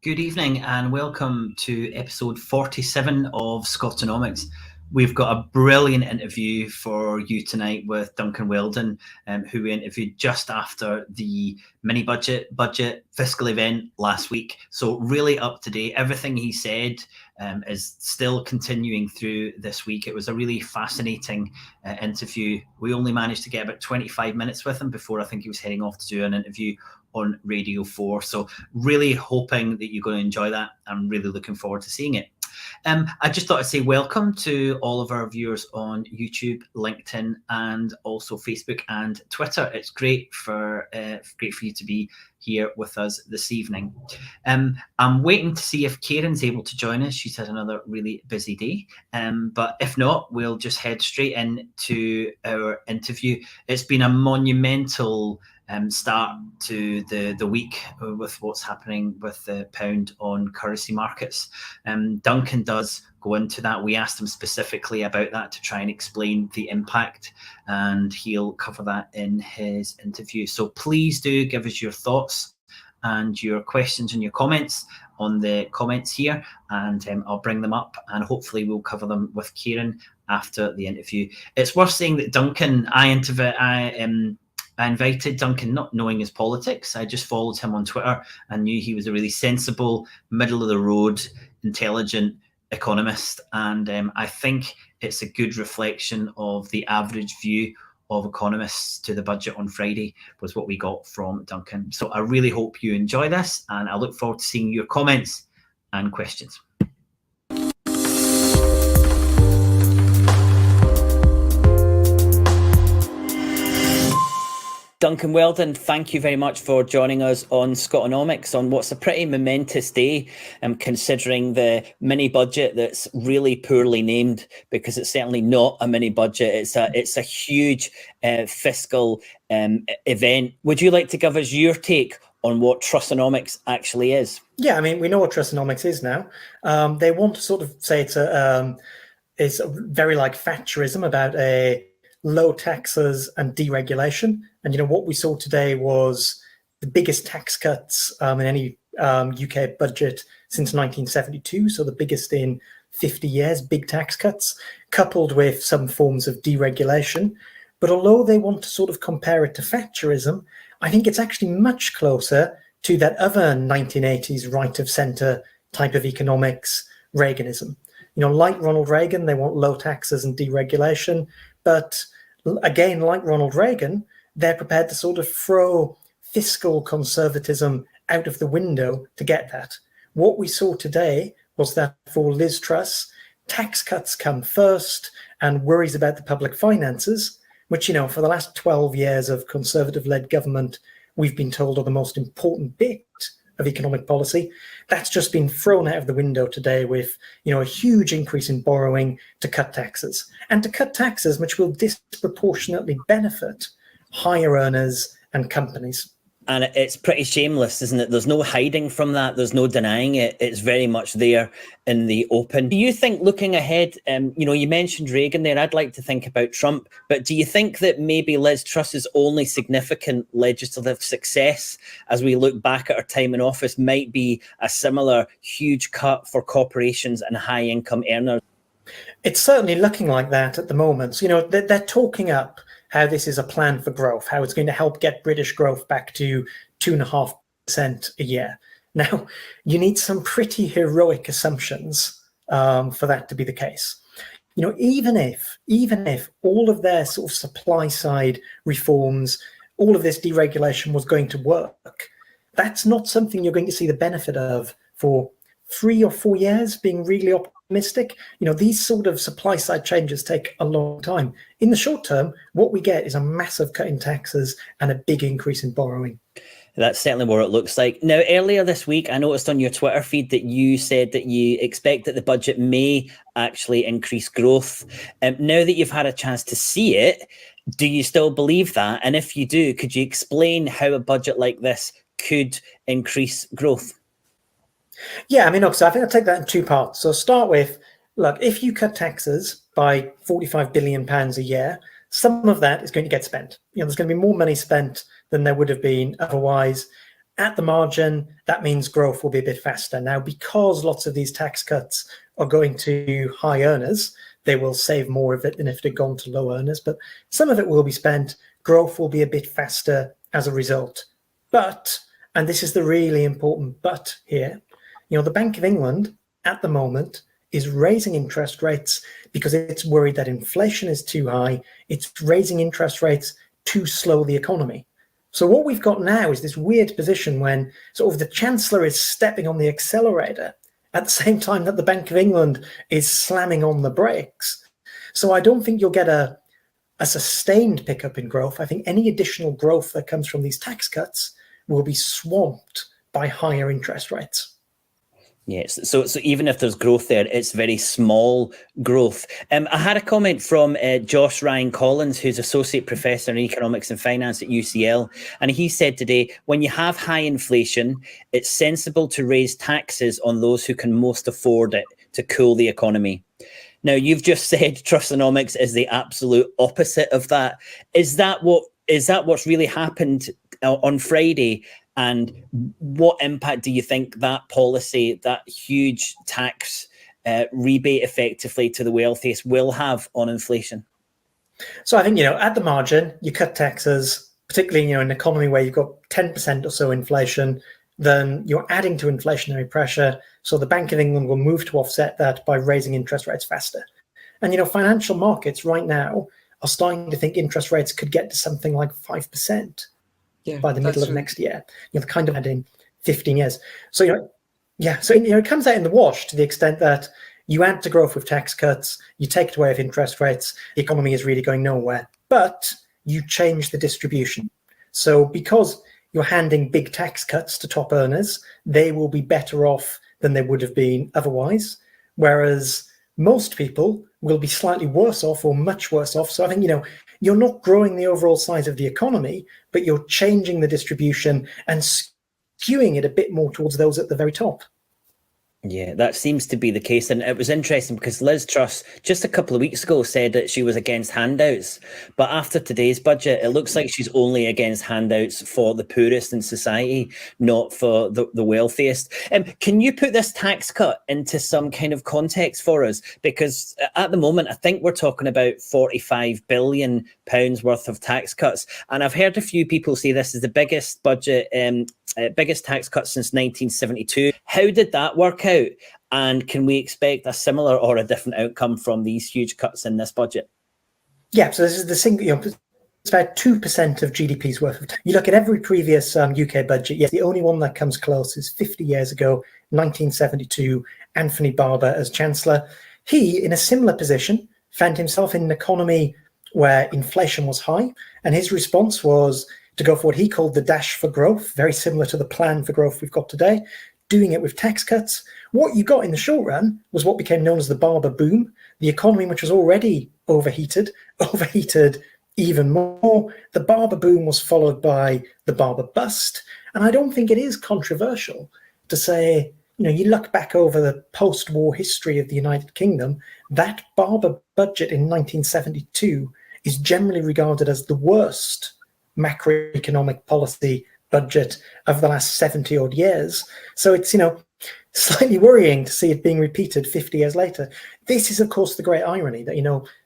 Good evening and welcome to episode 47 of SCOTONOMIcs. We've got a brilliant interview for you tonight with Duncan Weldon, who we interviewed just after the mini budget fiscal event last week. So really up to date. Everything he said is still continuing through this week. It was a really fascinating interview. We only managed to get about 25 minutes with him before I think he was heading off to do an interview on Radio 4. So really hoping that you're going to enjoy that. I'm really looking forward to seeing it. I just thought I'd say welcome to all of our viewers on YouTube, LinkedIn, and also Facebook and Twitter. It's great for you to be here with us this evening. I'm waiting to see if Kieran's able to join us. She's had another really busy day. But if not, we'll just head straight into our interview. It's been a monumental start to the week with what's happening with the pound on currency markets. Duncan does go into that. We asked him specifically about that to try and explain the impact, and he'll cover that in his interview. So please do give us your thoughts and your questions and your comments on the comments here, and I'll bring them up and hopefully we'll cover them with Kieran after the interview. It's worth saying that Duncan, I invited Duncan not knowing his politics. I just followed him on Twitter and knew he was a really sensible, middle-of-the-road, intelligent economist. And I think it's a good reflection of the average view of economists to the budget on Friday was what we got from Duncan. So I really hope you enjoy this, and I look forward to seeing your comments and questions. Duncan Weldon, thank you very much for joining us on SCOTONOMIcs on what's a pretty momentous day, considering the mini budget that's really poorly named, because it's certainly not a mini budget. It's a huge fiscal event. Would you like to give us your take on what Trussonomics actually is? Yeah, I mean, we know what Trussonomics is now. They want to sort of say it's very like Thatcherism about low taxes and deregulation. And, you know, what we saw today was the biggest tax cuts in any UK budget since 1972. So the biggest in 50 years, big tax cuts, coupled with some forms of deregulation. But although they want to sort of compare it to Thatcherism, I think it's actually much closer to that other 1980s right of centre type of economics, Reaganism. You know, like Ronald Reagan, they want low taxes and deregulation. But again, like Ronald Reagan, they're prepared to sort of throw fiscal conservatism out of the window to get that. What we saw today was that for Liz Truss, tax cuts come first and worries about the public finances, which, you know, for the last 12 years of conservative-led government, we've been told are the most important bit of economic policy. That's just been thrown out of the window today with, you know, a huge increase in borrowing to cut taxes, and to cut taxes which will disproportionately benefit higher earners and companies. And it's pretty shameless, isn't it? There's no hiding from that. There's no denying it. It's very much there in the open. Do you think, looking ahead, you know, you mentioned Reagan there, I'd like to think about Trump, but do you think that maybe Liz Truss's only significant legislative success as we look back at her time in office might be a similar huge cut for corporations and high income earners? It's certainly looking like that at the moment. You know, they're talking up how this is a plan for growth, how it's going to help get British growth back to 2.5% a year. Now, you need some pretty heroic assumptions for that to be the case. You know, even if all of their sort of supply side reforms, all of this deregulation was going to work, that's not something you're going to see the benefit of for 3 or 4 years, being really optimistic. You know, these sort of supply side changes take a long time. In the short term, what we get is a massive cut in taxes and a big increase in borrowing. That's certainly what it looks like. Now, earlier this week, I noticed on your Twitter feed that you said that you expect that the budget may actually increase growth. Now that you've had a chance to see it, do you still believe that? And if you do, could you explain how a budget like this could increase growth? Yeah, I mean, look, so I think I'll take that in two parts. So start with, look, if you cut taxes by £45 billion a year, some of that is going to get spent. You know, there's going to be more money spent than there would have been otherwise. at the margin, that means growth will be a bit faster. Now, because lots of these tax cuts are going to high earners, they will save more of it than if it had gone to low earners, but some of it will be spent. Growth will be a bit faster as a result. But, and this is the really important but here, the Bank of England at the moment is raising interest rates because it's worried that inflation is too high. It's raising interest rates to slow the economy. So what we've got now is this weird position when sort of the Chancellor is stepping on the accelerator at the same time that the Bank of England is slamming on the brakes. So I don't think you'll get a sustained pickup in growth. I think any additional growth that comes from these tax cuts will be swamped by higher interest rates. Yes, so even if there's growth there, it's very small growth. I had a comment from Josh Ryan Collins, who's Associate Professor in Economics and Finance at UCL, and he said today, when you have high inflation, it's sensible to raise taxes on those who can most afford it to cool the economy. Now, you've just said Trussonomics is the absolute opposite of that. Is that what's really happened on Friday? And what impact do you think that policy, that huge tax rebate effectively to the wealthiest will have on inflation? So I think, at the margin, you cut taxes, particularly, in an economy where you've got 10% or so inflation, then you're adding to inflationary pressure. So the Bank of England will move to offset that by raising interest rates faster. And, financial markets right now are starting to think interest rates could get to something like 5%. By the middle of next year, the kind of in 15 years. So, it comes out in the wash to the extent that you add to growth with tax cuts, you take it away with interest rates, the economy is really going nowhere, but you change the distribution. So because you're handing big tax cuts to top earners, they will be better off than they would have been otherwise, whereas most people will be slightly worse off or much worse off. So I think, you're not growing the overall size of the economy, but you're changing the distribution and skewing it a bit more towards those at the very top. Yeah, that seems to be the case. And it was interesting because Liz Truss just a couple of weeks ago said that she was against handouts. But after today's budget, it looks like she's only against handouts for the poorest in society, not for the wealthiest. Can you put this tax cut into some kind of context for us? Because at the moment, I think we're talking about £45 billion worth of tax cuts. And I've heard a few people say this is the biggest budget, biggest tax cut since 1972. How did that work out? And can we expect a similar or a different outcome from these huge cuts in this budget? Yeah, so this is the single, it's about 2% of GDP's worth of tax. You look at every previous UK budget, yes, the only one that comes close is 50 years ago, 1972, Anthony Barber as Chancellor. He, in a similar position, found himself in an economy where inflation was high, and his response was to go for what he called the dash for growth, very similar to the plan for growth we've got today, doing it with tax cuts. What you got in the short run was what became known as the Barber Boom, the economy which was already overheated even more. The Barber Boom was followed by the Barber Bust. And I don't think it is controversial to say, you look back over the post-war history of the United Kingdom, that Barber budget in 1972 is generally regarded as the worst macroeconomic policy budget of the last 70 odd years. So it's, slightly worrying to see it being repeated 50 years later. This is, of course, the great irony that,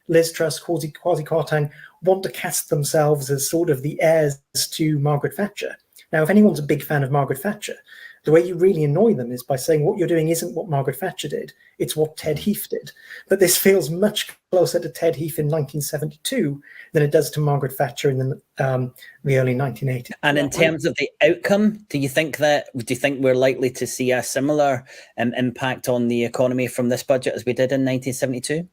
Liz Truss, Kwasi Kwarteng want to cast themselves as sort of the heirs to Margaret Thatcher. Now, if anyone's a big fan of Margaret Thatcher, the way you really annoy them is by saying what you're doing isn't what Margaret Thatcher did, it's what Ted Heath did. But this feels much closer to Ted Heath in 1972 than it does to Margaret Thatcher in the early 1980s. And in terms of the outcome, do you think we're likely to see a similar impact on the economy from this budget as we did in 1972?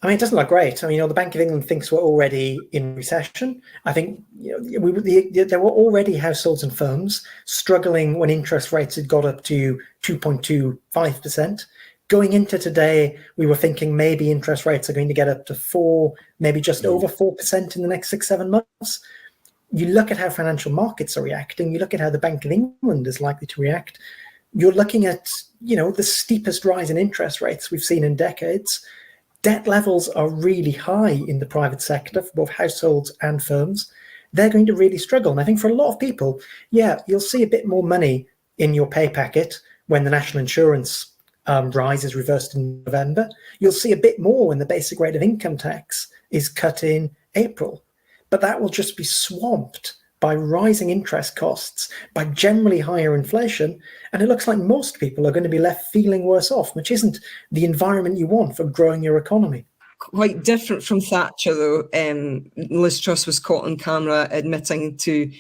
I mean, it doesn't look great. The Bank of England thinks we're already in recession. I think there were already households and firms struggling when interest rates had got up to 2.25%. Going into today, we were thinking maybe interest rates are going to get up to 4%, maybe just over 4% in the next 6-7 months. You look at how financial markets are reacting. You look at how the Bank of England is likely to react. You're looking at, the steepest rise in interest rates we've seen in decades. Debt levels are really high in the private sector for both households and firms. they're going to really struggle. And I think for a lot of people, yeah, you'll see a bit more money in your pay packet when the national insurance rise is reversed in November. You'll see a bit more when the basic rate of income tax is cut in April. But that will just be swamped by rising interest costs, by generally higher inflation. And it looks like most people are going to be left feeling worse off, which isn't the environment you want for growing your economy. Quite different from Thatcher, though. Liz Truss was caught on camera admitting to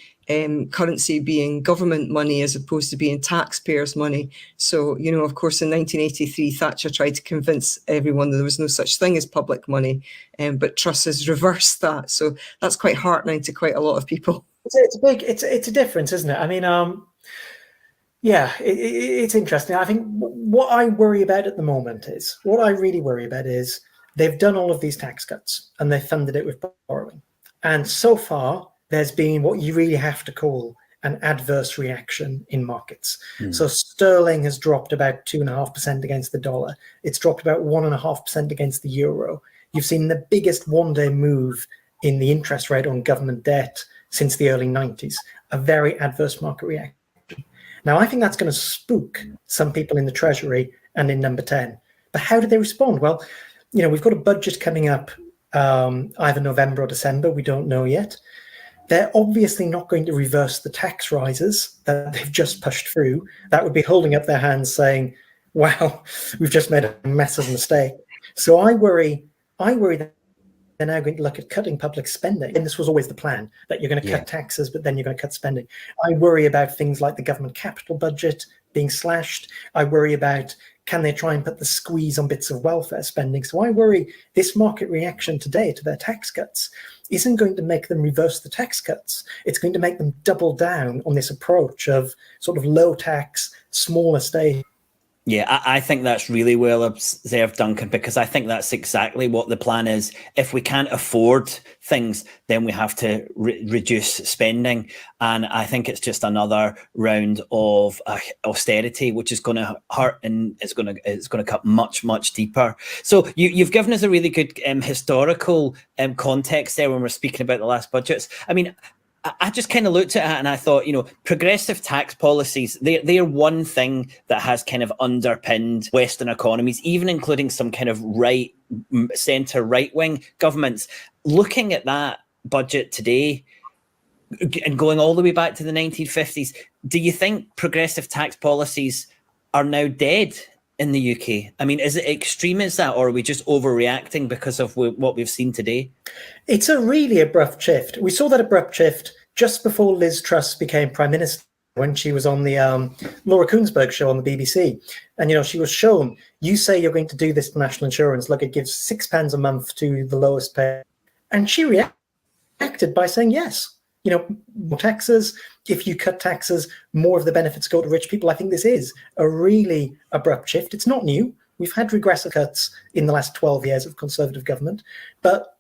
currency being government money as opposed to being taxpayers' money. So, you know, of course, in 1983, Thatcher tried to convince everyone that there was no such thing as public money, but Truss has reversed that. So that's quite heartening to quite a lot of people. It's a difference, isn't it? I mean, yeah, it's interesting. I think what I worry about at the moment is, what I really worry about is they've done all of these tax cuts and they funded it with borrowing. And so far, there's been what you really have to call an adverse reaction in markets. So sterling has dropped about 2.5% against the dollar. It's dropped about 1.5% against the euro. You've seen the biggest one-day move in the interest rate on government debt since the early 90s, a very adverse market reaction. Now, I think that's going to spook some people in the Treasury and in Number 10. But how do they respond? Well, you know, we've got a budget coming up either November or December. We don't know yet. They're obviously not going to reverse the tax rises that they've just pushed through. That would be holding up their hands saying, wow, we've just made a massive mistake. So I worry that they're now going to look at cutting public spending. And this was always the plan, that you're going to cut taxes, but then you're going to cut spending. I worry about things like the government capital budget being slashed. I worry about, can they try and put the squeeze on bits of welfare spending? So I worry this market reaction today to their tax cuts isn't going to make them reverse the tax cuts. It's going to make them double down on this approach of sort of low tax, smaller state. Yeah, I think that's really well observed, Duncan, because I think that's exactly what the plan is. If we can't afford things, then we have to reduce spending. And I think it's just another round of austerity, which is going to hurt and it's going to cut much, much deeper. So you've given us a really good historical context there when we're speaking about the last budgets. I mean, I just kind of looked at it and I thought, you know, progressive tax policies, they're one thing that has kind of underpinned Western economies, even including some kind of centre right-wing governments. Looking at that budget today and going all the way back to the 1950s, do you think progressive tax policies are now dead in the UK? I mean, is it extreme as that, or are we just overreacting because of what we've seen today? It's a really abrupt shift. We saw that abrupt shift just before Liz Truss became Prime Minister, when she was on the Laura Kuenssberg show on the BBC. And, you know, she was shown, you say you're going to do this to national insurance. Look, it gives £6 a month to the lowest pay. And she reacted by saying, yes, you know, more taxes. If you cut taxes, more of the benefits go to rich people. I think this is a really abrupt shift. It's not new. We've had regressive cuts in the last 12 years of Conservative government, but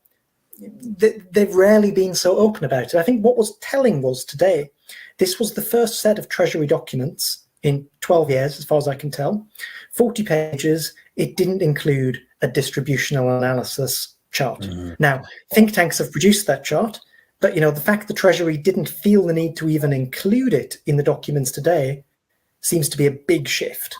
they've rarely been so open about it. I think what was telling was today, this was the first set of Treasury documents in 12 years, as far as I can tell, 40 pages. It didn't include a distributional analysis chart. Now, think tanks have produced that chart, but, you know, the fact the Treasury didn't feel the need to even include it in the documents today seems to be a big shift.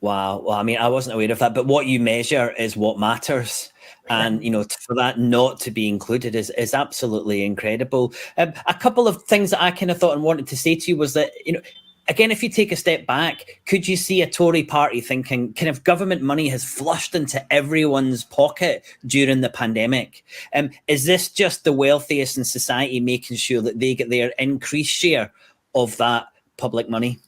Wow. Well, I mean, I wasn't aware of that, but what you measure is what matters. And, you know, for that not to be included is absolutely incredible. A couple of things that I kind of thought and wanted to say to you was that, you know, again, if you take a step back, could you see a Tory party thinking kind of government money has flushed into everyone's pocket during the pandemic? Is this just the wealthiest in society making sure that they get their increased share of that public money?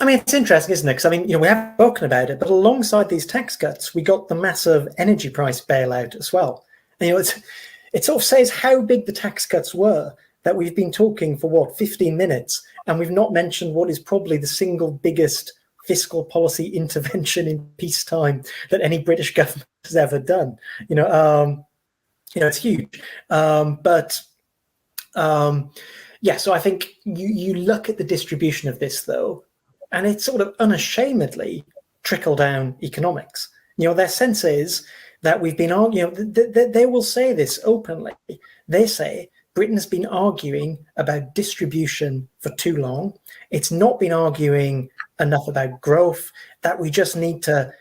I mean, it's interesting, isn't it? Because, I mean, you know, we haven't spoken about it, but alongside these tax cuts, we got the massive energy price bailout as well. And, you know, it sort of says how big the tax cuts were that we've been talking for, 15 minutes, and we've not mentioned what is probably the single biggest fiscal policy intervention in peacetime that any British government has ever done. You know, it's huge. Yeah, so I think you look at the distribution of this, though, and it's sort of unashamedly trickle-down economics. You know, their sense is that we've been arguing, you know, they will say this openly. They say Britain has been arguing about distribution for too long. It's not been arguing enough about growth, that we just need to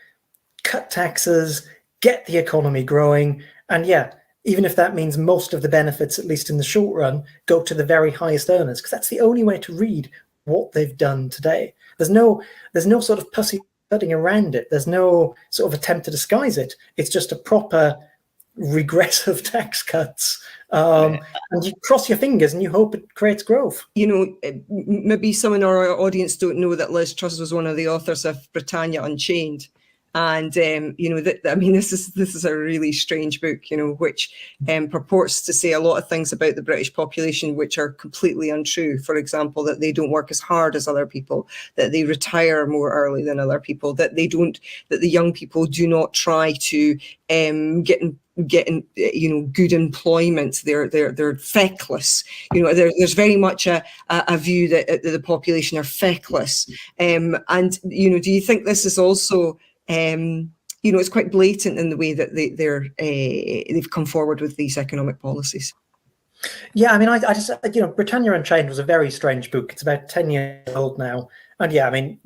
cut taxes, get the economy growing. And yeah, even if that means most of the benefits, at least in the short run, go to the very highest earners, because that's the only way to read what they've done today. There's no sort of pussyfooting around it. There's no sort of attempt to disguise it. It's just a proper regressive tax cuts. And you cross your fingers and you hope it creates growth. You know, maybe some in our audience don't know that Liz Truss was one of the authors of Britannia Unchained. And, you know, I mean, this is a really strange book, you know, which purports to say a lot of things about the British population, which are completely untrue. For example, that they don't work as hard as other people, that they retire more early than other people, that the young people do not try to get in you know, good employment. They're feckless. You know, there's very much a view that the population are feckless. And you know, do you think this is also you know, it's quite blatant in the way that they've come forward with these economic policies? Yeah, I mean, I just, you know, Britannia Unchained was a very strange book. It's about 10 years old now. And yeah, I mean,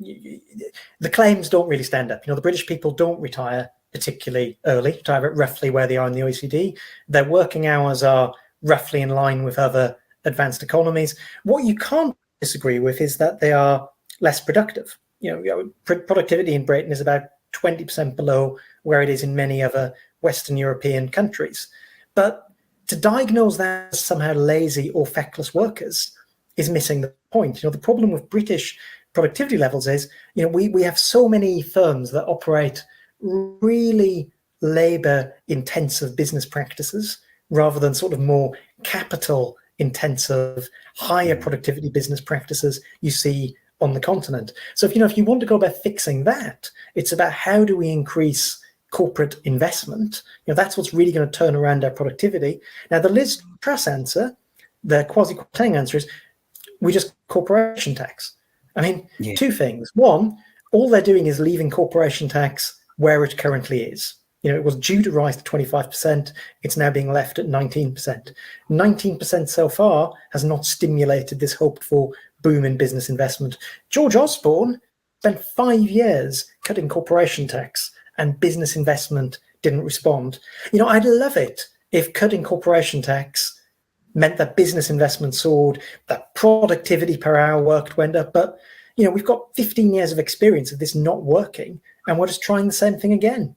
the claims don't really stand up. You know, the British people don't retire particularly early, retire roughly where they are in the OECD. Their working hours are roughly in line with other advanced economies. What you can't disagree with is that they are less productive. You know, productivity in Britain is about 20% below where it is in many other Western European countries. But to diagnose that as somehow lazy or feckless workers is missing the point. You know, the problem with British productivity levels is, you know, we have so many firms that operate really labor-intensive business practices rather than sort of more capital-intensive, higher productivity business practices you see on the continent. So if you want to go about fixing that, it's about how do we increase corporate investment. You know, that's what's really going to turn around our productivity. Now, the Liz Truss answer, the quasi-quatrain answer is we just corporation tax. I mean, Two things. One, all they're doing is leaving corporation tax where it currently is. You know, it was due to rise to 25%. It's now being left at 19%. 19% so far has not stimulated this hoped-for boom in business investment. George Osborne spent 5 years cutting corporation tax and business investment didn't respond. You know, I'd love it if cutting corporation tax meant that business investment soared, that productivity per hour worked went up. But, you know, we've got 15 years of experience of this not working, and we're just trying the same thing again.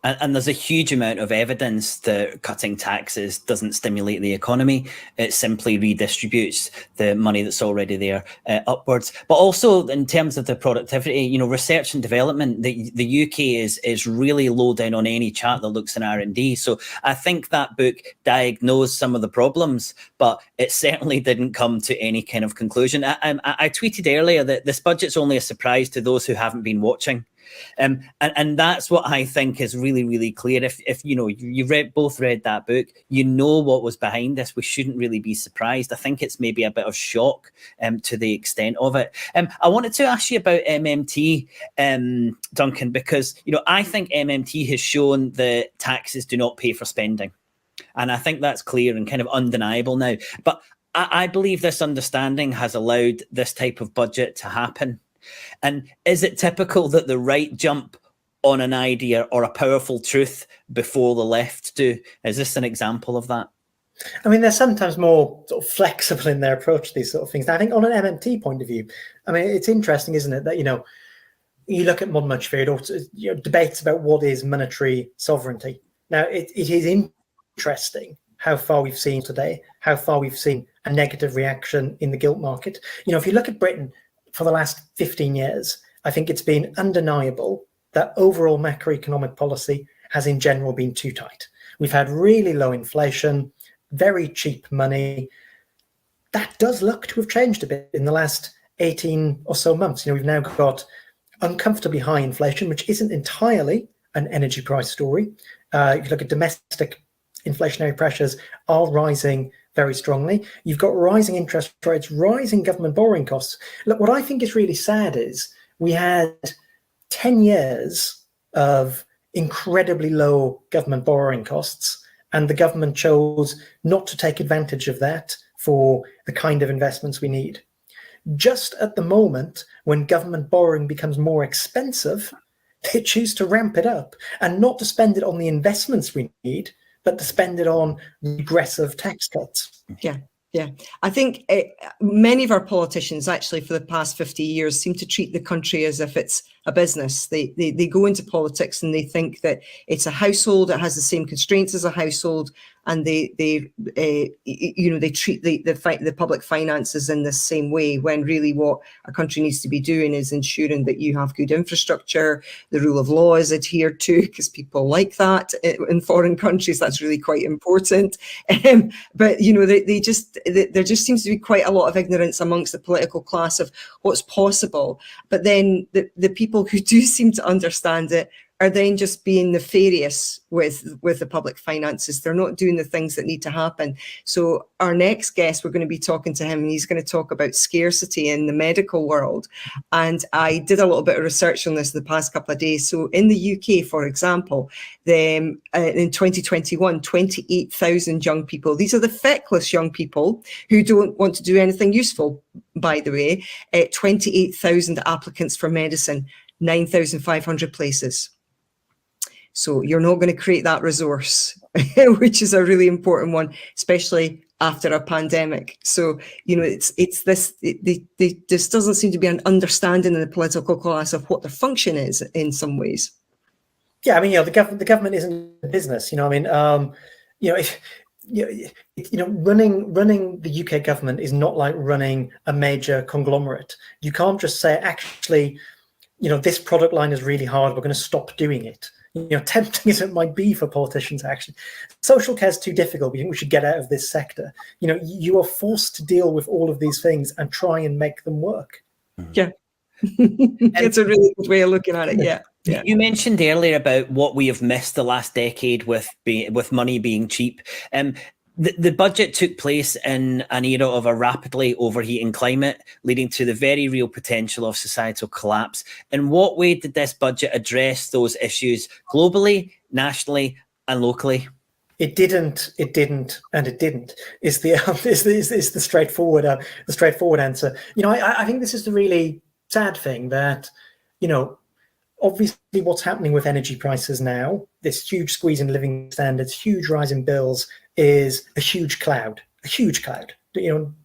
And there's a huge amount of evidence that cutting taxes doesn't stimulate the economy. It simply redistributes the money that's already there upwards. But also in terms of the productivity, you know, research and development, the UK is really low down on any chart that looks in R&D. So I think that book diagnosed some of the problems, but it certainly didn't come to any kind of conclusion. I tweeted earlier that this budget's only a surprise to those who haven't been watching. And that's what I think is really, really clear. If you know, you both read that book, you know what was behind this. We shouldn't really be surprised. I think it's maybe a bit of shock to the extent of it. I wanted to ask you about MMT, Duncan, because, you know, I think MMT has shown that taxes do not pay for spending. And I think that's clear and kind of undeniable now. But I believe this understanding has allowed this type of budget to happen. And is it typical that the right jump on an idea or a powerful truth before the left do? Is this an example of that? I mean, they're sometimes more sort of flexible in their approach to these sort of things. Now, I think on an MMT point of view, I mean, it's interesting, isn't it, that, you know, you look at modern monetary theory, you know, debates about what is monetary sovereignty. Now, it is interesting how far we've seen today, how far we've seen a negative reaction in the gilt market. You know, if you look at Britain, for the last 15 years, I think it's been undeniable that overall macroeconomic policy has in general been too tight. We've had really low inflation, very cheap money. That does look to have changed a bit in the last 18 or so months. You know, we've now got uncomfortably high inflation, which isn't entirely an energy price story. If you look at domestic inflationary pressures are rising very strongly. You've got rising interest rates, rising government borrowing costs. Look, what I think is really sad is we had 10 years of incredibly low government borrowing costs, And the government chose not to take advantage of that for the kind of investments we need. Just at the moment, when government borrowing becomes more expensive, they choose to ramp it up and not to spend it on the investments we need, but to spend it on regressive tax cuts. Yeah. Yeah, I think many of our politicians actually for the past 50 years seem to treat the country as if it's a business. They go into politics and they think that it's a household, it has the same constraints as a household, and they treat the public finances in the same way, when really what a country needs to be doing is ensuring that you have good infrastructure, the rule of law is adhered to, because people like that in foreign countries. That's really quite important. But there just seems to be quite a lot of ignorance amongst the political class of what's possible. But then the people who do seem to understand it are then just being nefarious with the public finances. They're not doing the things that need to happen. So our next guest, we're going to be talking to him, and he's going to talk about scarcity in the medical world. And I did a little bit of research on this the past couple of days. So in the UK, for example, in 2021, 28,000 young people, these are the feckless young people who don't want to do anything useful, by the way, 28,000 applicants for medicine, 9,500 places. So you're not going to create that resource, which is a really important one, especially after a pandemic. So, it's this, this doesn't seem to be an understanding in the political class of what their function is in some ways. Yeah, I mean, the government isn't a business, running the UK government is not like running a major conglomerate. You can't just say, actually, this product line is really hard, we're going to stop doing it. Tempting as it might be for politicians, actually, social care is too difficult. We think we should get out of this sector. You are forced to deal with all of these things and try and make them work. Yeah, it's a really good way of looking at it. Yeah. Yeah. You mentioned earlier about what we have missed the last decade with money being cheap. The budget took place in an era of a rapidly overheating climate, leading to the very real potential of societal collapse. In what way did this budget address those issues globally, nationally, and locally? It didn't, and it didn't. Is the straightforward answer. I think this is the really sad thing that, obviously what's happening with energy prices now, this huge squeeze in living standards, huge rise in bills, is a huge cloud.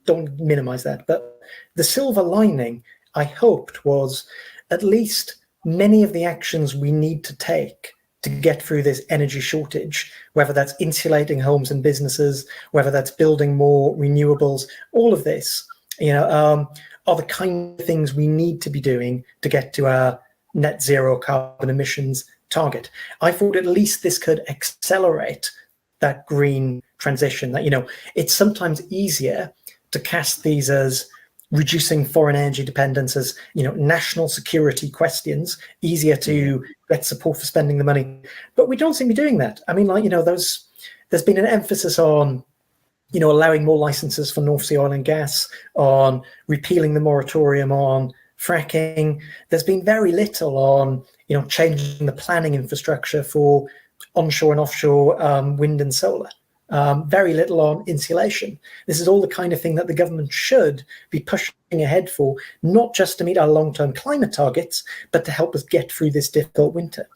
Don't minimize that. But the silver lining, I hoped, was at least many of the actions we need to take to get through this energy shortage, whether that's insulating homes and businesses, whether that's building more renewables, all of this, are the kind of things we need to be doing to get to our net zero carbon emissions target. I thought at least this could accelerate that green transition. That, it's sometimes easier to cast these as reducing foreign energy dependence as, national security questions, easier to get support for spending the money. But we don't seem to be doing that. I mean, there's been an emphasis on, allowing more licenses for North Sea oil and gas, on repealing the moratorium on fracking. There's been very little on, changing the planning infrastructure for onshore and offshore wind and solar. Very little on insulation. This is all the kind of thing that the government should be pushing ahead for, not just to meet our long-term climate targets, but to help us get through this difficult winter.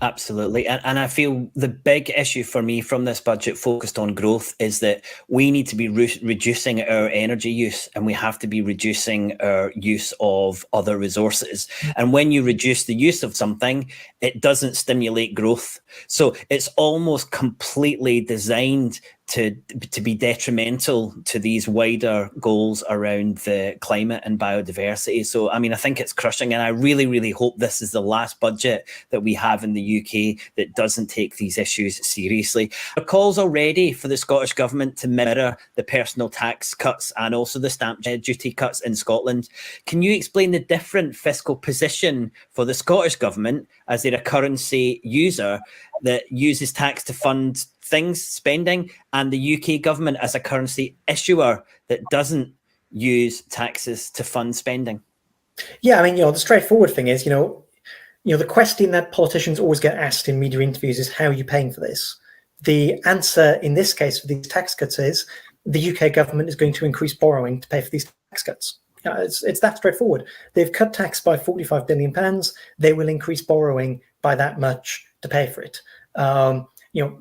Absolutely. And I feel the big issue for me from this budget focused on growth is that we need to be reducing our energy use, and we have to be reducing our use of other resources. And when you reduce the use of something, it doesn't stimulate growth. So it's almost completely designed to be detrimental to these wider goals around the climate and biodiversity. So, I mean, I think it's crushing, and I really, really hope this is the last budget that we have in the UK that doesn't take these issues seriously. There are calls already for the Scottish Government to mirror the personal tax cuts and also the stamp duty cuts in Scotland. Can you explain the different fiscal position for the Scottish Government as they're a currency user that uses tax to fund things, spending, and the UK government as a currency issuer that doesn't use taxes to fund spending? Yeah, I mean, the straightforward thing is, the question that politicians always get asked in media interviews is, how are you paying for this? the answer in this case for these tax cuts is the UK government is going to increase borrowing to pay for these tax cuts. It's that straightforward. They've cut tax by £45 billion. They will increase borrowing by that much to pay for it.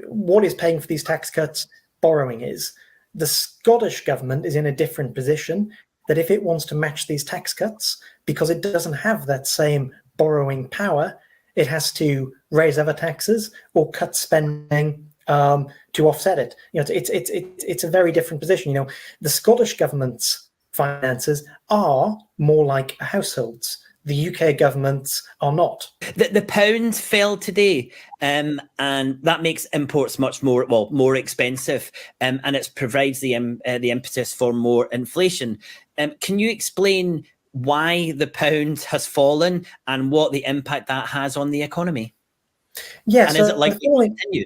What is paying for these tax cuts? Borrowing is. The Scottish government is in a different position, that if it wants to match these tax cuts, because it doesn't have that same borrowing power, it has to raise other taxes or cut spending to offset it. It's a very different position. The Scottish government's finances are more like a household's. The UK governments are not. The pound fell today, and that makes imports much more expensive, and it provides the impetus for more inflation. Can you explain why the pound has fallen and what the impact that has on the economy? Yeah, and is it likely to continue?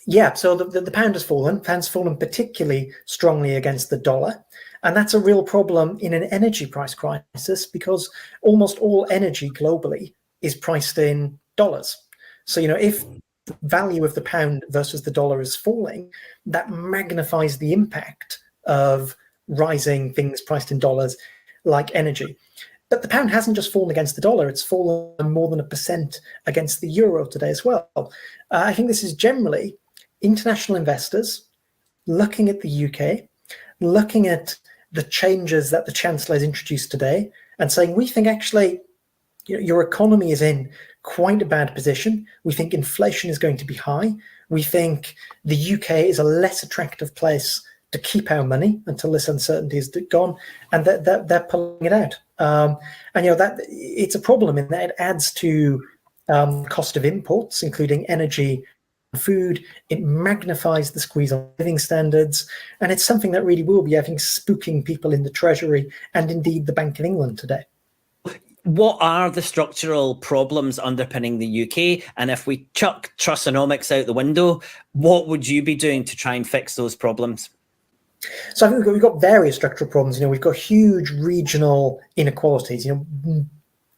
Yeah, so the pound has fallen. Pound's fallen particularly strongly against the dollar. And that's a real problem in an energy price crisis, because almost all energy globally is priced in dollars. So, if the value of the pound versus the dollar is falling, that magnifies the impact of rising things priced in dollars like energy. But the pound hasn't just fallen against the dollar, it's fallen more than 1% against the euro today as well. I think this is generally international investors looking at the UK, looking at the changes that the Chancellor has introduced today and saying, we think actually your economy is in quite a bad position. We think inflation is going to be high. We think the UK is a less attractive place to keep our money until this uncertainty is gone, and they're pulling it out. That it's a problem in that it adds to cost of imports, including energy, food. It magnifies the squeeze on living standards, and it's something that really will be, I think, spooking people in the Treasury and indeed the Bank of England today. What are the structural problems underpinning the UK? And if we chuck Trussonomics out the window, what would you be doing to try and fix those problems? So I think we've got various structural problems. We've got huge regional inequalities,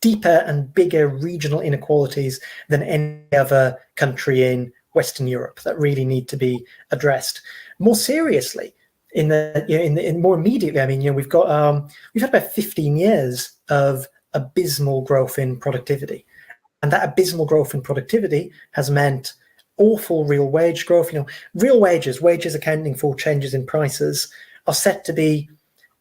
deeper and bigger regional inequalities than any other country in Western Europe that really need to be addressed more seriously. In more immediately, we've had about 15 years of abysmal growth in productivity, and that abysmal growth in productivity has meant awful real wage growth. Real wages accounting for changes in prices, are set to be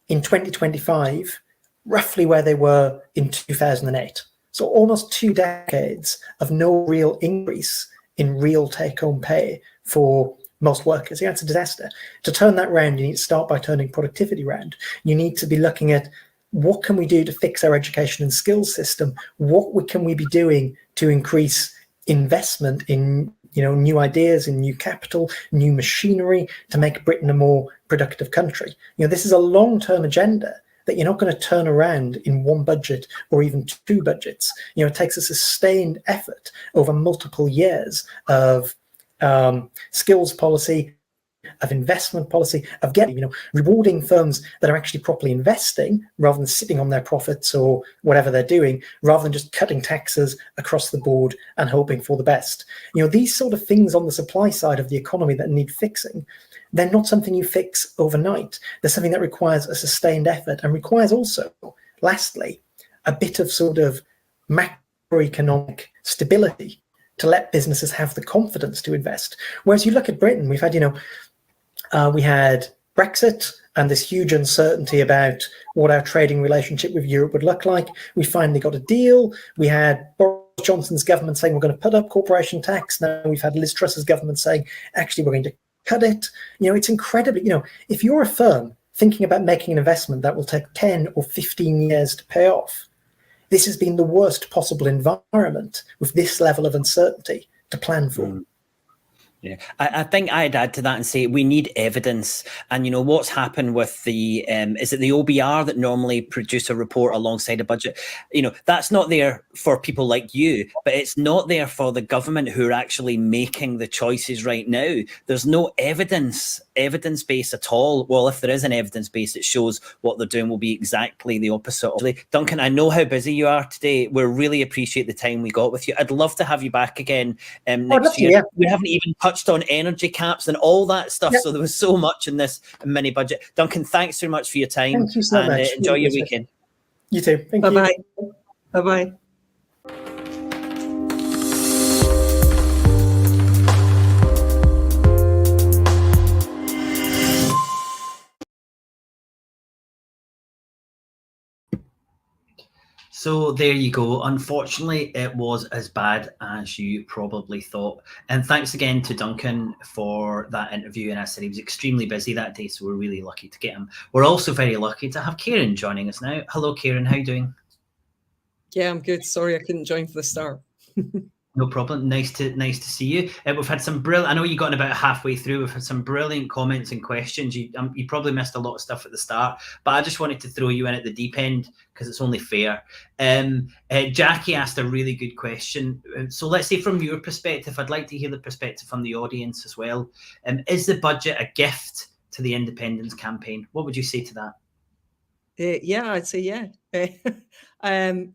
in 2025 roughly where they were in 2008. So almost 2 decades of no real increase in real take-home pay for most workers. It's a disaster. To turn that round, you need to start by turning productivity round. You need to be looking at what can we do to fix our education and skills system? What can we be doing to increase investment in new ideas, in new capital, new machinery to make Britain a more productive country? This is a long-term agenda that you're not going to turn around in one budget or even 2 budgets. It takes a sustained effort over multiple years of skills policy, of investment policy, of getting, rewarding firms that are actually properly investing rather than sitting on their profits or whatever they're doing, rather than just cutting taxes across the board and hoping for the best. These sort of things on the supply side of the economy that need fixing, they're not something you fix overnight. They're something that requires a sustained effort and requires also, lastly, a bit of sort of macroeconomic stability to let businesses have the confidence to invest. Whereas you look at Britain, we had Brexit and this huge uncertainty about what our trading relationship with Europe would look like. We finally got a deal. We had Boris Johnson's government saying we're going to put up corporation tax. Now we've had Liz Truss's government saying, actually, we're going to cut it. It's incredibly, if you're a firm thinking about making an investment that will take 10 or 15 years to pay off, this has been the worst possible environment with this level of uncertainty to plan for. Yeah, I think I'd add to that and say we need evidence. And, what's happened with the, is it the OBR that normally produce a report alongside a budget? That's not there for people like you, but it's not there for the government who are actually making the choices right now. There's no evidence base at all. Well, if there is an evidence base, it shows what they're doing will be exactly the opposite. Duncan, I know how busy you are today. We really appreciate the time we got with you. I'd love to have you back again next year. Yeah. We haven't even touched touched on energy caps and all that stuff. Yep. So there was so much in this mini budget. Duncan, thanks so much for your time. Thank you so much. Enjoy your weekend. You too. Thank Bye-bye. you. Bye-bye. So there you go. Unfortunately, it was as bad as you probably thought. And thanks again to Duncan for that interview. And I said he was extremely busy that day, so we're really lucky to get him. We're also very lucky to have Kieran joining us now. Hello, Kieran. How are you doing? Yeah, I'm good. Sorry I couldn't join for the start. No problem. Nice to see you. We've had some brilliant. I know you got in about halfway through. We've had some brilliant comments and questions. You probably missed a lot of stuff at the start, but I just wanted to throw you in at the deep end because it's only fair. Jackie asked a really good question. So let's say from your perspective, I'd like to hear the perspective from the audience as well. Is the budget a gift to the independence campaign? What would you say to that? Yeah, I'd say yeah.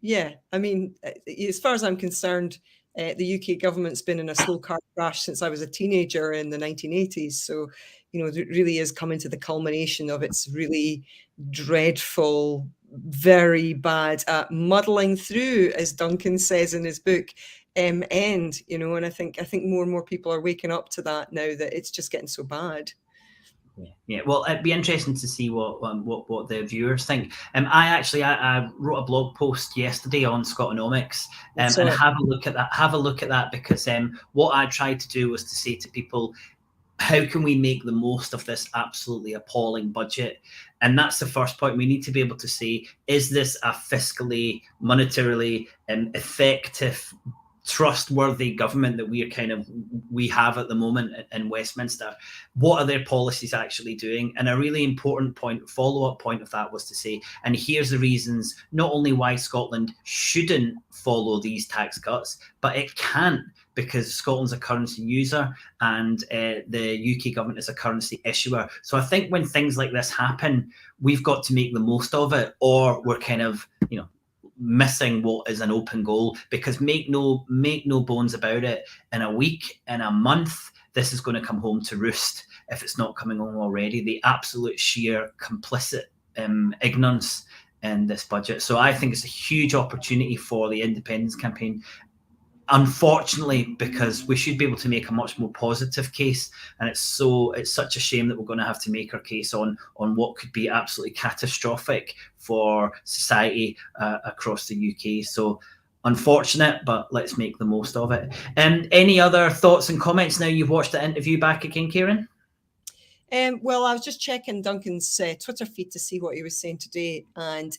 Yeah, I mean, as far as I'm concerned, the UK government's been in a slow car crash since I was a teenager in the 1980s. So, you know, it really is coming to the culmination of its really dreadful, very bad at muddling through, as Duncan says in his book, end, you know, and I think more and more people are waking up to that now, that it's just getting so bad. Yeah. Well, it'd be interesting to see what the viewers think. I wrote a blog post yesterday on Scotonomics, and have a look at that. Have a look at that because what I tried to do was to say to people, how can we make the most of this absolutely appalling budget? And that's the first point. We need to be able to say, is this a fiscally, monetarily effective, trustworthy government that we have at the moment in Westminster? What are their policies actually doing? And a really important follow-up point of that was to say, and here's the reasons not only why Scotland shouldn't follow these tax cuts, but it can't, because Scotland's a currency user and the UK government is a currency issuer. So I think when things like this happen, we've got to make the most of it, or we're kind of, you know, missing what is an open goal. Because make no bones about it, in a week, in a month, this is going to come home to roost if it's not coming home already. The absolute sheer complicit ignorance in this budget. So I think it's a huge opportunity for the independence campaign, unfortunately, because we should be able to make a much more positive case, and it's such a shame that we're going to have to make our case on what could be absolutely catastrophic for society across the UK. So unfortunate, but let's make the most of it. Any other thoughts and comments now you've watched the interview back again, Kieran? Well, I was just checking Duncan's Twitter feed to see what he was saying today, and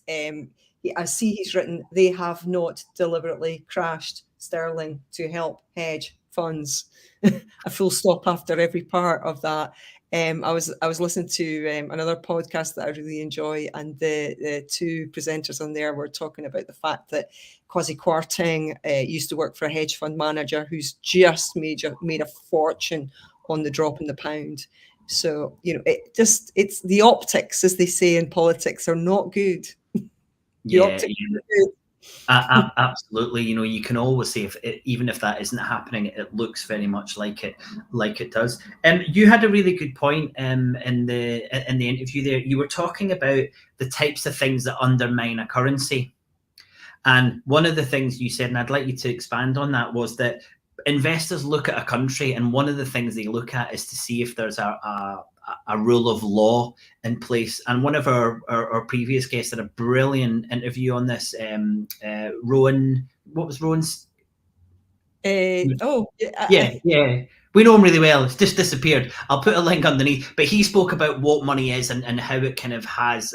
I see he's written, they have not deliberately crashed sterling to help hedge funds. A full stop after every part of that. I was listening to another podcast that I really enjoy, and the two presenters on there were talking about the fact that Kwasi Kwarteng used to work for a hedge fund manager who's just made a fortune on the drop in the pound. So, you know, it's the optics, as they say in politics, are not good. Absolutely. You know, you can always say even if that isn't happening, it looks very much like it does. You had a really good point in the interview there. You were talking about the types of things that undermine a currency, and one of the things you said, and I'd like you to expand on that, was that investors look at a country, and one of the things they look at is to see if there's a rule of law in place. And one of our previous guests had a brilliant interview on this. Rowan, what was Rowan's? Yeah. We know him really well. It's just disappeared. I'll put a link underneath. But he spoke about what money is and how it kind of has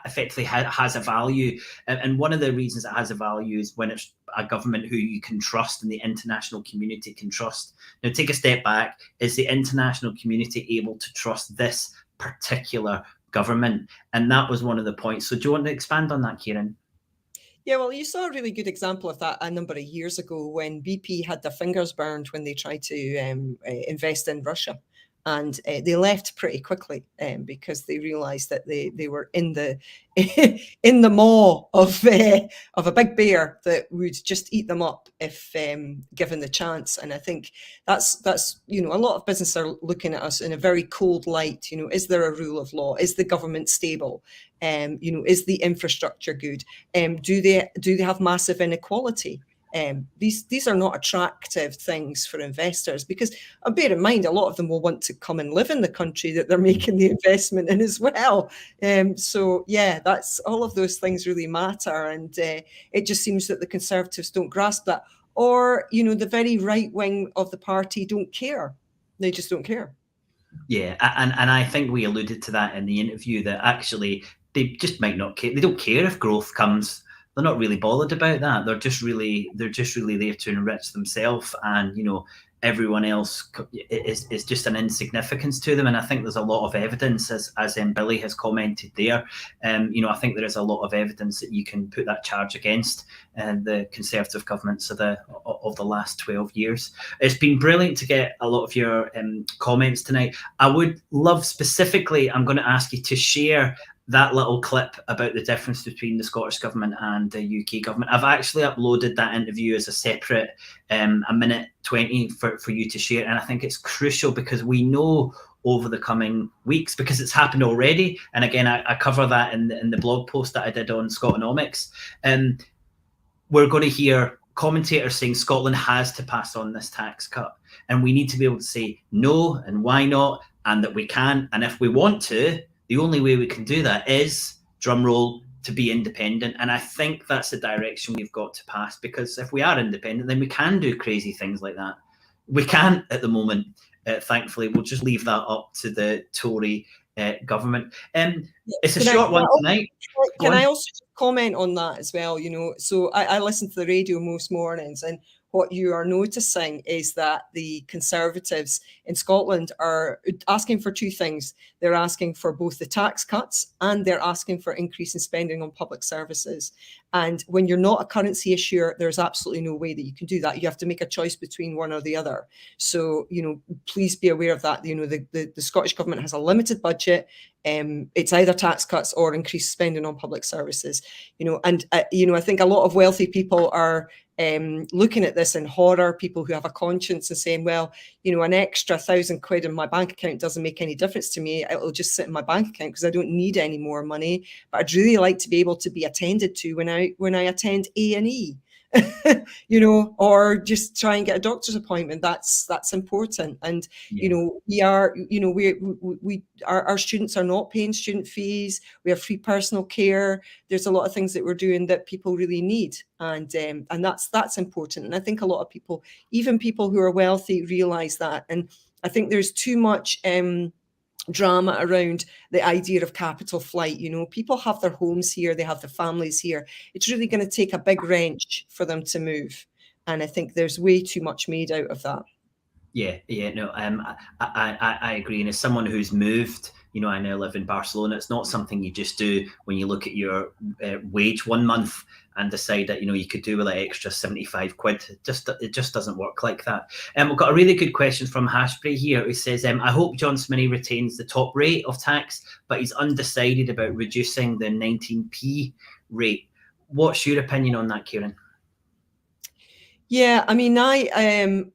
effectively has a value. And one of the reasons it has a value is when it's a government who you can trust and the international community can trust. Now, take a step back. Is the international community able to trust this particular government? And that was one of the points. So do you want to expand on that, Kieran? Yeah, well, you saw a really good example of that a number of years ago when BP had their fingers burned when they tried to invest in Russia. And they left pretty quickly because they realised that they were in the in the maw of a big bear that would just eat them up if given the chance. And I think that's a lot of business are looking at us in a very cold light. Is there a rule of law? Is the government stable? Is the infrastructure good? Do they have massive inequality? These are not attractive things for investors, because bear in mind, a lot of them will want to come and live in the country that they're making the investment in as well. So yeah, that's all of those things really matter, and it just seems that the Conservatives don't grasp that, or the very right wing of the party don't care. They just don't care. Yeah, and I think we alluded to that in the interview, that actually they just might not care. They don't care if growth comes. They're not really bothered about that. They're just really there to enrich themselves, and everyone else is just an insignificance to them. And I think there's a lot of evidence, as Billy has commented there. I think there is a lot of evidence that you can put that charge against the Conservative governments of the last 12 years. It's been brilliant to get a lot of your comments tonight. I would love specifically, I'm going to ask you to share that little clip about the difference between the Scottish government and the UK government. I've actually uploaded that interview as a separate, a minute 20 for you to share. And I think it's crucial, because we know over the coming weeks, because it's happened already. And again, I cover that in the blog post that I did on Scotonomics. We're going to hear commentators saying Scotland has to pass on this tax cut. And we need to be able to say no, and why not, and that we can. And if we want to, the only way we can do that is, drumroll, to be independent. And I think that's the direction we've got to pass, because if we are independent, then we can do crazy things like that. We can't at the moment, thankfully. We'll just leave that up to the Tory government. It's a short one tonight. Can I also comment on that as well? So I listen to the radio most mornings, and what you are noticing is that the Conservatives in Scotland are asking for two things. They're asking for both the tax cuts, and they're asking for increase in spending on public services. And when you're not a currency issuer, there's absolutely no way that you can do that. You have to make a choice between one or the other. So, please be aware of that. The Scottish government has a limited budget. It's either tax cuts or increased spending on public services. I think a lot of wealthy people are looking at this in horror, people who have a conscience, and saying, well, an extra £1,000 in my bank account doesn't make any difference to me. It'll just sit in my bank account because I don't need any more money. But I'd really like to be able to be attended to when I attend A&E. Or just try and get a doctor's appointment. That's important. And our students are not paying student fees. We have free personal care. There's a lot of things that we're doing that people really need, and that's important. And I think a lot of people, even people who are wealthy, realize that. And I think there's too much drama around the idea of capital flight. People have their homes here, they have their families here. It's really going to take a big wrench for them to move, and I think there's way too much made out of that. I agree. And as someone who's moved, I now live in Barcelona. It's not something you just do when you look at your wage one month and decide that you could do with that extra 75 quid. It just doesn't work like that. We've got a really good question from Hashbury here, who says, I hope John Sminnie retains the top rate of tax, but he's undecided about reducing the 19p rate. What's your opinion on that, Kieran? Yeah, I mean, I'm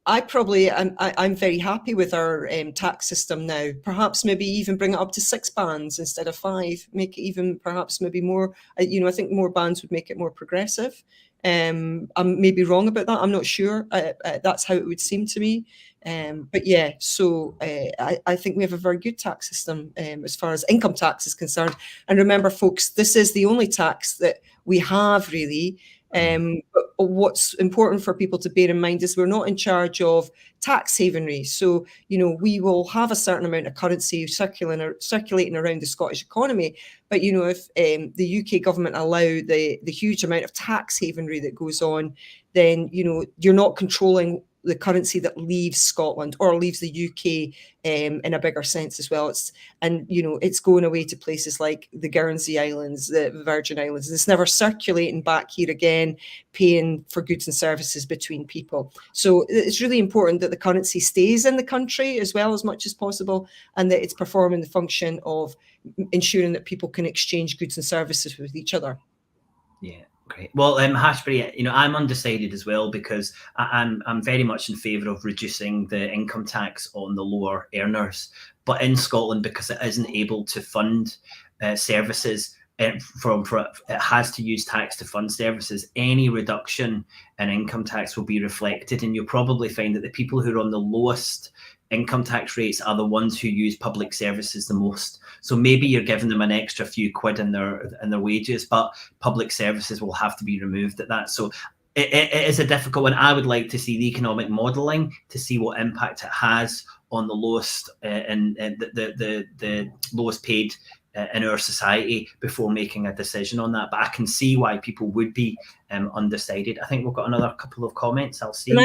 very happy with our tax system now. Perhaps maybe even bring it up to 6 bands instead of 5. Make it even perhaps maybe more. I think more bands would make it more progressive. I'm maybe wrong about that. I'm not sure. That's how it would seem to me. But yeah, so I think we have a very good tax system as far as income tax is concerned. And remember, folks, this is the only tax that we have really. But what's important for people to bear in mind is we're not in charge of tax havenry. So, we will have a certain amount of currency circulating around the Scottish economy. But, if the UK government allow the huge amount of tax havenry that goes on, then, you're not controlling the currency that leaves Scotland or leaves the UK in a bigger sense as well. It's going away to places like the Guernsey Islands, the Virgin Islands. It's never circulating back here again, paying for goods and services between people. So it's really important that the currency stays in the country as well as much as possible, and that it's performing the function of ensuring that people can exchange goods and services with each other. Yeah. Great. Well, Hashbury, I'm undecided as well, because I'm very much in favour of reducing the income tax on the lower earners. But in Scotland, because it isn't able to fund services, it has to use tax to fund services, any reduction in income tax will be reflected. And you'll probably find that the people who are on the lowest income tax rates are the ones who use public services the most. So maybe you're giving them an extra few quid in their wages, but public services will have to be removed at that. So it is a difficult one. I would like to see the economic modelling to see what impact it has on the lowest and the lowest paid in our society before making a decision on that. But I can see why people would be undecided. I think we've got another couple of comments. I'll see. Can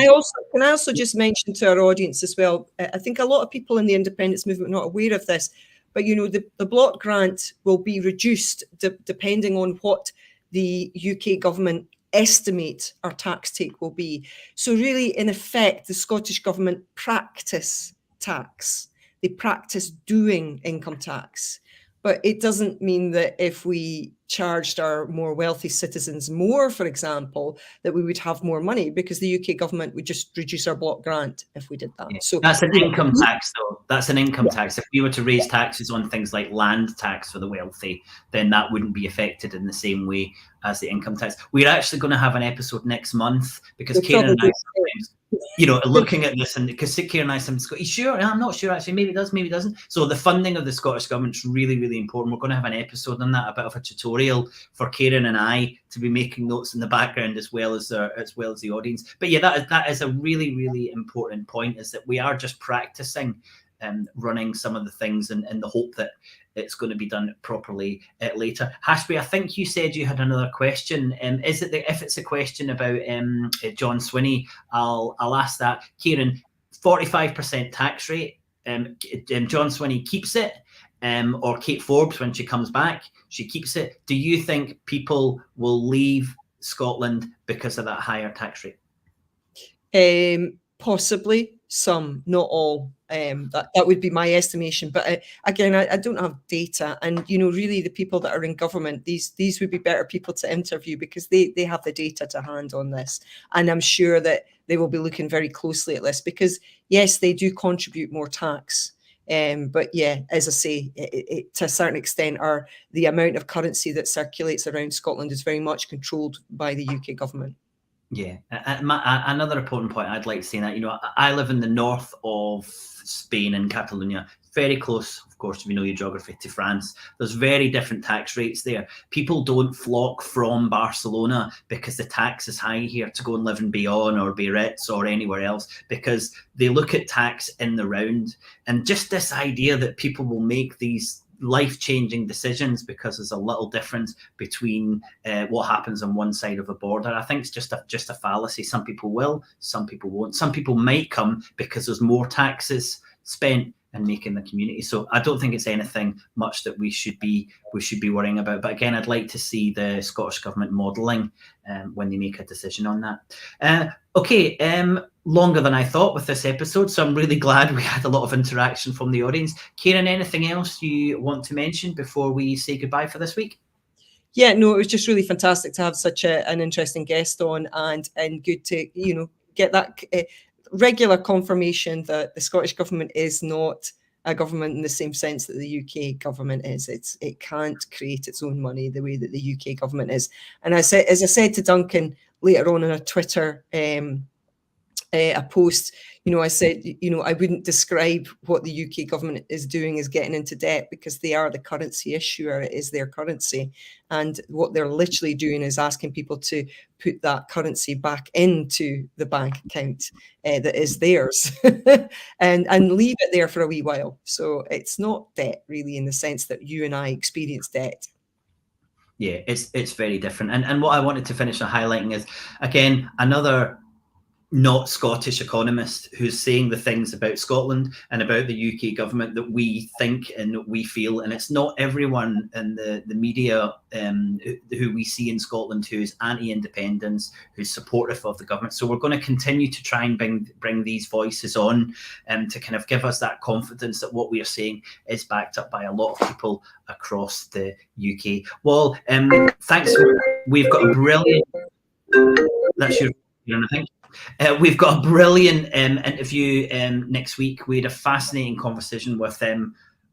I also just mention to our audience as well, I think a lot of people in the independence movement are not aware of this, but the block grant will be reduced depending on what the UK government estimate our tax take will be. So really, in effect, the Scottish government practice tax. They practice doing income tax. But it doesn't mean that if we charged our more wealthy citizens more, for example, that we would have more money, because the UK government would just reduce our block grant if we did that. Yeah. So that's an income tax, though. That's an income tax. If we were to raise taxes on things like land tax for the wealthy, then that wouldn't be affected in the same way as the income tax. We're actually going to have an episode next month, because Kieran and I sometimes, looking at this, and because Kieran and I sometimes go, "Are you sure?" I'm not sure, actually. Maybe it does, maybe it doesn't. So the funding of the Scottish government is really, really important. We're going to have an episode on that, a bit of a tutorial for Kieran and I to be making notes in the background as well as the audience. But yeah, that is a really, really important point, is that we are just practicing running some of the things in the hope that it's going to be done properly later. Hashbury, I think you said you had another question. Is it if it's a question about John Swinney, I'll ask that. Kieran, 45% tax rate. John Swinney keeps it, or Kate Forbes, when she comes back, she keeps it. Do you think people will leave Scotland because of that higher tax rate? Possibly some, not all. That would be my estimation. But again, I don't have data, and really the people that are in government, these would be better people to interview, because they have the data to hand on this, and I'm sure that they will be looking very closely at this, because yes, they do contribute more tax. But yeah, as I say, it to a certain extent, the amount of currency that circulates around Scotland is very much controlled by the UK government. Yeah, another important point I'd like to say, that I live in the north of Spain, in Catalonia, very close, of course, if you know your geography, to France. There's very different tax rates there. People don't flock from Barcelona because the tax is high here to go and live in Bayonne or Biarritz or anywhere else, because they look at tax in the round. And just this idea that people will make these life-changing decisions because there's a little difference between what happens on one side of a border, I think it's just a fallacy. Some people will, some people won't. Some people might come because there's more taxes spent in making the community. So I don't think it's anything much that we should be worrying about. But again, I'd like to see the Scottish government modelling when they make a decision on that. Okay, longer than I thought with this episode, so I'm really glad we had a lot of interaction from the audience. Kieran, anything else you want to mention before we say goodbye for this week? Yeah, no, it was just really fantastic to have such an interesting guest on, and good to get that regular confirmation that the Scottish government is not a government in the same sense that the UK government is. It can't create its own money the way that the UK government is. And as I said to Duncan later on in a Twitter a post, I said, I wouldn't describe what the UK government is doing as getting into debt, because they are the currency issuer. It is their currency. And what they're literally doing is asking people to put that currency back into the bank account that is theirs and leave it there for a wee while. So it's not debt really in the sense that you and I experience debt. Yeah, it's very different. And what I wanted to finish on highlighting is, again, another not Scottish economist who's saying the things about Scotland and about the UK government that we think and we feel. And it's not everyone in the media who we see in Scotland who's anti-independence, who's supportive of the government. So we're going to continue to try and bring these voices on to kind of give us that confidence that what we are saying is backed up by a lot of people across the UK. Well, thanks. We've got a brilliant... That's your... I think. We've got a brilliant interview next week. We had a fascinating conversation with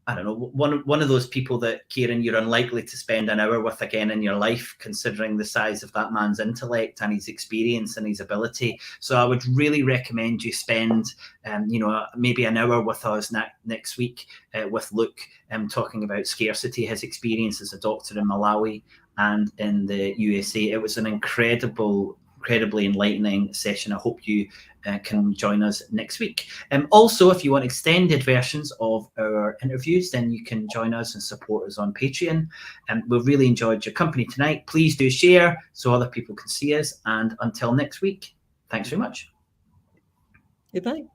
I don't know, one of those people that, Kieran, you're unlikely to spend an hour with again in your life, considering the size of that man's intellect and his experience and his ability. So I would really recommend you spend, maybe an hour with us next week with Luke, talking about scarcity, his experience as a doctor in Malawi and in the USA. It was an incredibly enlightening session. I hope you can join us next week. Also, if you want extended versions of our interviews, then you can join us and support us on Patreon. We've really enjoyed your company tonight. Please do share so other people can see us. And until next week, thanks very much. Goodbye.